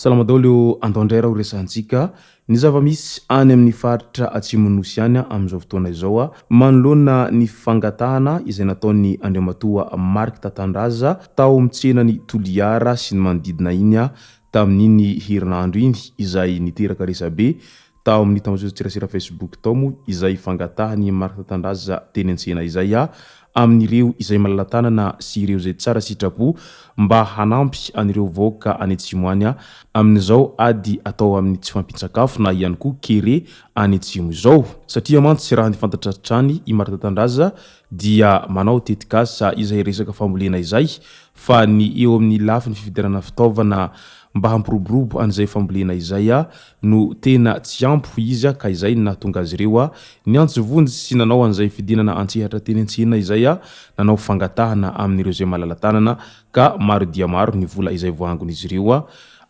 Salama daolo andondray raha ho resantsika ny zava-misy any amin'ny faritra atsimonosy any amin'izao fotoana izao manoloana ny fangatahana izay nataon'ny Andriamatoa Mark Tatandraza tao amin'ny tsenany Toliara sy ny manodidina iny tamin'iny herinandro iny izay niteraka resabe tao amin'ny tambazotra Facebook tao moa izay fangatahany Mark Tatandraza teny an-tsena izay amin'ireo izay malalatanana sy ireo izay tsara sitrapo mba hanampy an'ireo vahoaka any Atsimo any amin'izao ady atao amin'ny tsy fampitsakafo na ihany koa kere any Atsimo izao satria mantsy raha ny fantatratrany i Mark Tatandraza dia manao tetikasa izay resaka fambolena izay fa ny eo amin'ny lafiny fividianana fitaovana mba hampiroborobo an'izay fambolena izay no tena tsy ampy izy ka izay nahatonga azy ireo ny antsovonjy sy nanao an'izay fidinana antsehatra teny an-tsena izay nanao fangatahana amin'ireo izay malalatanana ka maro dia maro ny vola izay voangon'izy ireo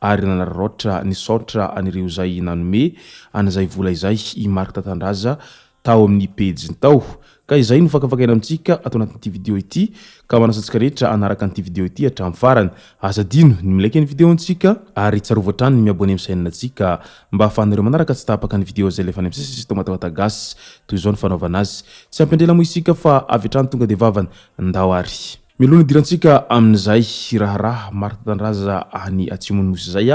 ary nanararaotra ny saotra an'ireo izay nanome an'izay vola izay i Mark Tatandraza tao amin'ny pejiny tao ka izay no fakafakaina amintsika ato anatin'ity video ity ka manasantsika rehetra anaraka an'ity video ity hatramin'ny farany azadino ny milaiky ny video antsika ary tsarovatra ny miabone amin'ny chaîne antsika mba ahafahanareo manaraka tsy tapaka ny video zay lefa any amin'ny sisy tomatavata gasy toy izao ny fanaovana azy tsy ampendrela moa isika fa avy hatrany tonga dia vavany ndao ary milona dirantsika amin'izay raharaha Mark Tatandraza any Atsimonosy zay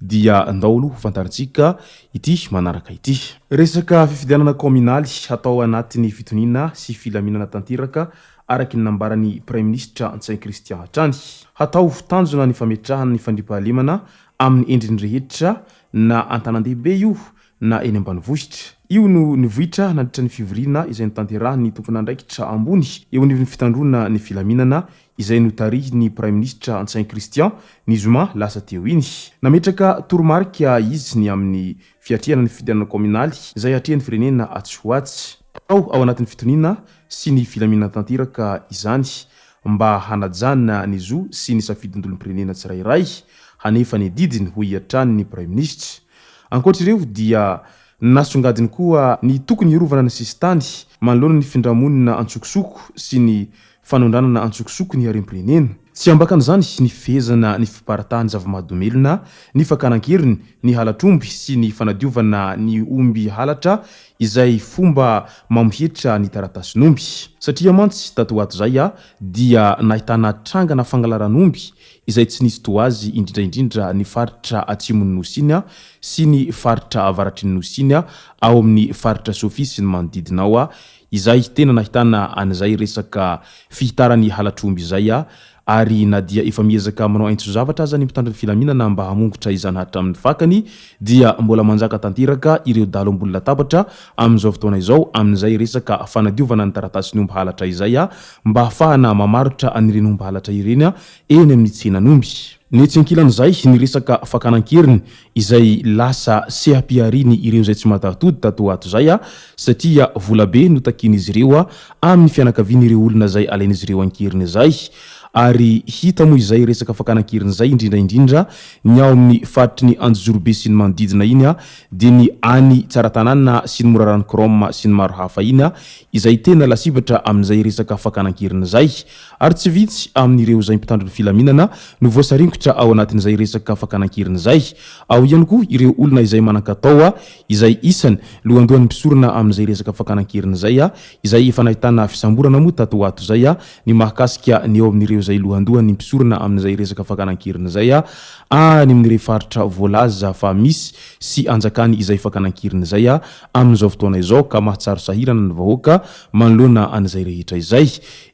dia ndaolo fantarintsika ity manaraka ity resaka fifidianana kominaly atao anatin'ny fitoniana sy filaminana tanteraka araky ny nambaran'ny Prime Ministre Saint Christian hatrany hatao tanjona ny fametrahana ny fandriampahalemana amin'ny endriny rehetra na antanàn-dehibe io na eny ambanivohitra io no nivohitra nandritra ny fivoriana izay notanterahany tompon'andraikitra ambony eo anivon'ny fitandrona ny filaminana izay notarihiny Prime Ministre Saint Christian ny zoma lasa teo iny nametraka toromarika izy ny amin'ny fiatriana ny fifidianana kominaly izay atrehan'ny firenena Atsoatsy ao anatin'ny fitoniana sy ny filaminana tanteraka izany mba hanajana ny zo sy ny safidin-dolom-pirenena tsirairay hanefa ny didiny ho hiatrany ny Prime Ministre ankoatr'ireo dia nasongadiny koa ny tokony hirovana ny sistany manoloana ny findramonina antsokosoko sy ny fanondranana antsokosoko ny harem-pirenena tsy ambakan'izany ny fehezana ny fiparatahany zava-mahadomelona ny fakanan-keriny ny halatromby sy ny fanadiovana ny omby halatra izay fomba mamohetra ny taratasin'omby satria mantsy tato ato zay dia nahitana trangana fangalaran'omby izay tsy nisy toazy indrindraindrindra ny faritra Atsimon'ny Nosy iny sy ny faritra avaratry ny Nosy iny ao amin'ny faritra Sofia sy ny manodidina ao izay tena nahitana an'izay resaka fihitarany halatromby izay ary na dia efa miezaka manao aintso zavatra aza ny mpitandrina filaminana mba hamongotra izany hatramin'ny fakany dia mbola manjaka tanteraka ireo dalo ambony latabatra amin'izao fotoana izao amin'izay resaka fanadiovana ny taratasin'ny omby halatra izay mba ahafahana mamarotra anireny omby halatra ireny eny amin'ny tsenan'omby ny tsenkilan'izay ny resaka fakanan-keriny izay lasa sehampiariny ireo izay tsy matatody tato ato zay satria volabe no takin'izy ireo amin'ny fianakavian'ireo olona zay alain'izy ireo ankeriny izay ary hita moa izay resaka fakanan-keriny izay indrindraindrindra ny ao amin'ny faritry ny Anjozorobe sy ny manodidina iny dia ny any Tsaratanana sy ny Morarano Krom sy ny maro hafa iny izay tena lasivatra amin'izay resaka fakanan-keriny izay ary tsy vitsy amin'ireo izay mpitandrina filaminana no voasaringotra ao anatin'izay resaka fakanan-keriny izay ao ihany koa ireo olona izay manan-katao izay isany lohandohan'ny mpisorona amin'izay resaka fakanan-keriny izay efa nahitana fisamborana moa tato ato zay ny mahakasika ny eo amin'ireo izay lohandohan'ny mpisorona amin'izay resaka fakanan-keriny izay any amin'ireo faritra voalaza fa misy sy anjakany izay fakanan-keriny izay amin'izao fotoana izao ka mahatsaro sahirana ny vahoaka manoloana an'izay rehetra izay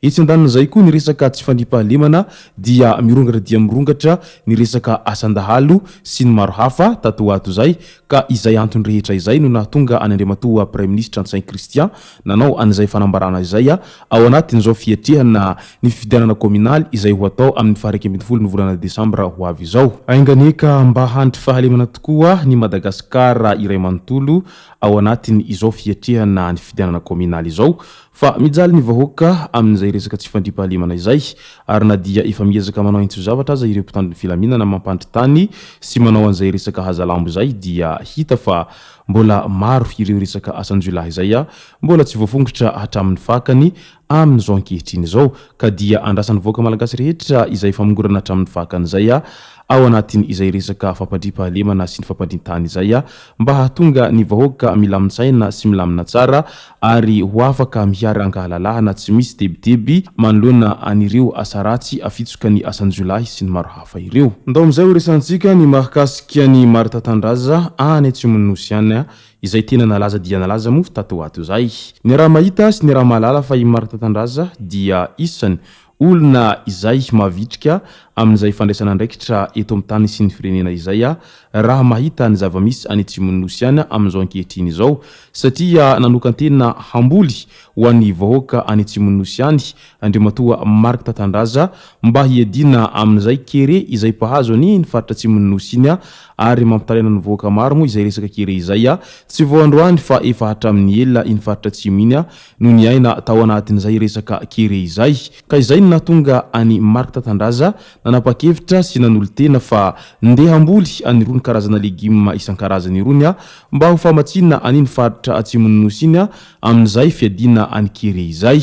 etsy andanin'izay koa ny resaka tsy fandriampahalemana dia mirongatra ny resaka asandahalo sy ny maro hafa tato ato zay ka izay antony rehetra izay no nahatonga any Andriamatoa Prime Ministre Saint Christian nanao an'izay fanambarana izay ao anatin'izao fiatrehana ny fifidianana kominaly kominaly izay ho atao amin'ny faharaiky ambin'ny folo ny volana desambra ho avy izao. Ainganeka mba handry fahalemana tokoa ny Madagasikara iray manontolo ao anatiny izao fiatrehana ny fifidianana kominaly izao fa mijaly ny vahoaka amin'izay resaka tsy fandriam-pahalemana izay ary na dia efa miezaka manao intso zavatra aza ireo mpitandron'ny filaminana mampandry tany sy manao an'izay resaka hazalambo izay dia hita fa mbola maro ireo resaka asanjolahy izay mbola tsy voafongotra hatramin'ny fakany amin'izao ankehitriny izao ka dia andrasan'ny vahoaka malagasy rehetra izay famongorana hatramin'ny fakany izay ao anatiny izay resaka fampandriam-pahalemana sy ny fampandrin-tany izay mba hahatonga ny vahoaka milamin-tsaina sy milamina tsara ary ho afaka miary ankahalalahana tsy misy debideby manoloana an'ireo asa ratsy afitsoka ny asanjolahy sy ny maro hafa ireo. Ndao amin'izay ho resantsika ny mahakasika ny Marta Tandraza any Atsimon'ny Nosy any izay tena nalaza dia nalaza moa tato ato izay. Ny raha mahita sy ny raha mahalala fa i Marta Tandraza dia isany olona izay mavitrika amin'izay fandraisana andraikitra eto amin'ny tany sy ny firenena izay raha mahita ny zava-misy any Atsimon'ny Nosy any amin'izao ankehitriny izao satria nanokantena hamboly ho an'ny vahoaka any Atsimon'ny Nosy any Andriamatoa Marta Tandraza mba hiadina amin'izay kere izay mpahazo ny faritra Atsimon'ny Nosy iny ary mampitaraina ny vahoaka maro moa izay resaka kere izay tsy vao androany fa efa hatramin'ny ela iny faritra Atsimo iny no ny aina tao anatin'izay resaka kere izay ka izay no nahatonga any Marta Tandraza nanapa-kevitra sy nanolo-tena fa ndeha hamboly anirony karazana legioma isan-karazany irony mba ho famatsiana aniny faritra Atsimon'ny Nosy iny amin'izay fiadina any kere izay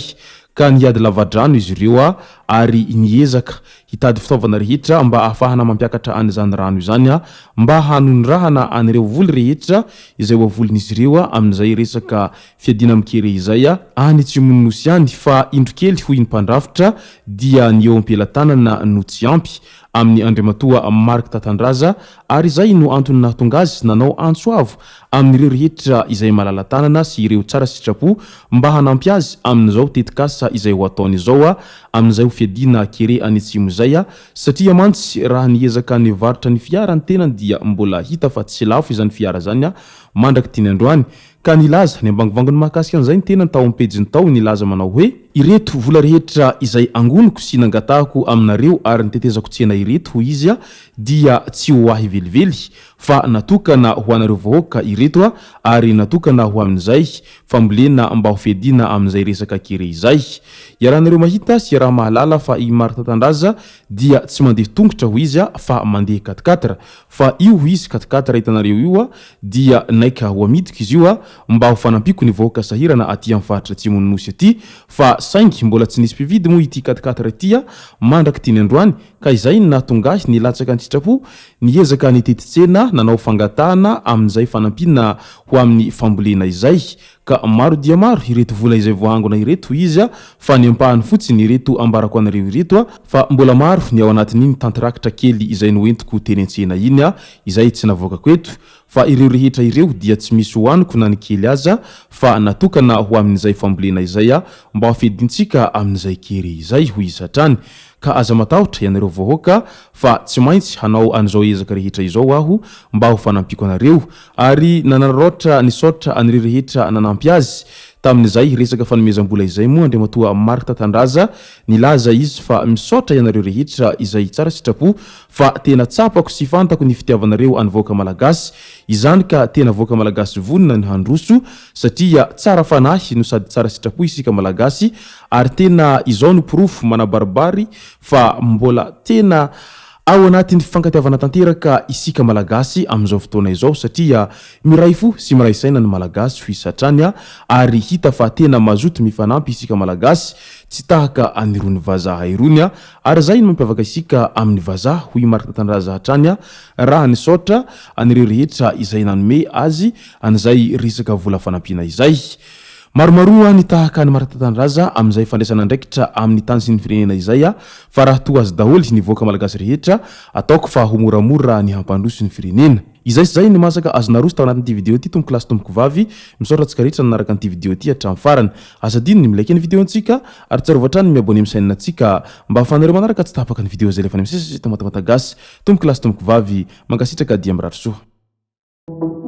ka niady lavadrano izy ireo ary niezaka hitady fitaovana rehetra mba ahafahana mampiakatra an'izany rano izany mba hanondrahana an'ireo voly rehetra izay voavolon'izy ireo amin'izay resaka fiadina amin'ny kere izay any Atsimon'ny Nosy any fa indro kely hoy ny mpandrafitra dia ny eo am-pelantanana no tsy ampy amin'ny Andriamatoa Marta Tandraza ary izay no antony nahatonga azy nanao antsoavo amin'ireo rehetra izay malala tanana sy ireo tsara sitrapo mba hanampy azy amin'izao tetikasa izay ho ataony izao amin'izay ho fiadina kere any Atsimo izay satria mantsy raha niezaka ny varotra ny fiara ny tenany dia mbola hita fa tsy lafo izany fiara zany mandraky tiny androany ka nilaza ny ambangivangony mahakasika an'izay ny tenany tao am-pejiny tao nilaza manao hoe ireto vola rehetra izay angoniko sy nangatahako aminareo ary nitetezako tsena ireto ho izy dia tsy ho ahy velively fa natokana ho anareo vahoaka ireto ary natokana ho amin'izay fambolena mba ho fiadina amin'izay resaka kere izay. Iarahanareo mahita sy raha mahalala fa i Marta Tandraza dia tsy mandeha tongotra ho izy fa mandeha 4x4 fa io ho izy 4x4 hitanareo io dia naika ho amidika izy io mba ho fanampiko ny vahoaka sahirana aty amin'ny faritra Atsimon'ny Nosy aty fa saingy mbola tsy nisy mpividy moa ity 4x4 ity mandraky tiny androany ka izay nahatonga azy nilatsaka ny sitrapo niezaka nitety tsena nanao fangatahana amin'izay fanampina ho amin'ny fambolena izay ka maro dia maro ireto vola izay voangona ireto izy fa ny ampahany fotsiny ireto ambarako anareo ireto fa mbola maro ny ao anatin'iny tantrakitra kely izay noentiko teny an-tsena iny izay tsy navoakako eto fa ireo rehetra ireo dia tsy misy hoaniko na ny kely aza fa natokana ho amin'izay fambolena izay mba hafedintsika amin'izay kere izay ho izy hatrany ka aza matahotra ianareo vahoaka fa tsy maintsy hanao an'izao ezaka rehetra izao aho mba ho fanampiko anareo ary nanaraotra nisaotra an'ireo rehetra nanampy azy tamin'izay resaka fanomezam-bola izay moa Andriamatoa Marta Tandraza nilaza izy fa misaotra ianareo rehetra izay tsara sitrapo fa tena tsapako sy fantako ny fitiavanareo any vahoaka malagasy izany ka tena vahoaka malagasy vonina ny handroso satria tsara fanahy no sady tsara sitrapo isika malagasy ary tena izao no porofo manabaribary fa mbola tena ao anatin'ny fifankatiavana tanteraka isika malagasy amin'izao fotoana izao satria miray fo sy miray saina ny malagasy ho isatrany ary hita fa tena mazoto mifanampy isika malagasy tsy tahaka anirony vazaha irony ary zay no mampiavaka isika amin'ny vazaha hoy Marta Tandraza hatrany raha nisaotra anireo rehetra izay nanome azy an'izay resaka vola fanampina izay. Maromaroa ny tahaka ny Marta Tandraza amin'izay fandraisana andraikitra amin'ny tany sy ny firenena izay fa raha toa azy daholy ny vahoaka malagasy rehetra ataoko fa ho moramora ny hampandroso ny firenena. Izay sy zay ny masaka azonaroso tao anatin'ity video ity tompoko lasy tompoko vavy misaotra antsika rehetra nanaraka an'ity video ity hatramin'ny farany azadino ny milike ny video antsika ary tsarovatra ny miabone misainina antsika mba ahafahanareo manaraka tsy tapaka ny video zay lefa ny misesy tomatamatagasy tompoko lasy tompoko vavy mankasitraka dia miratro soa.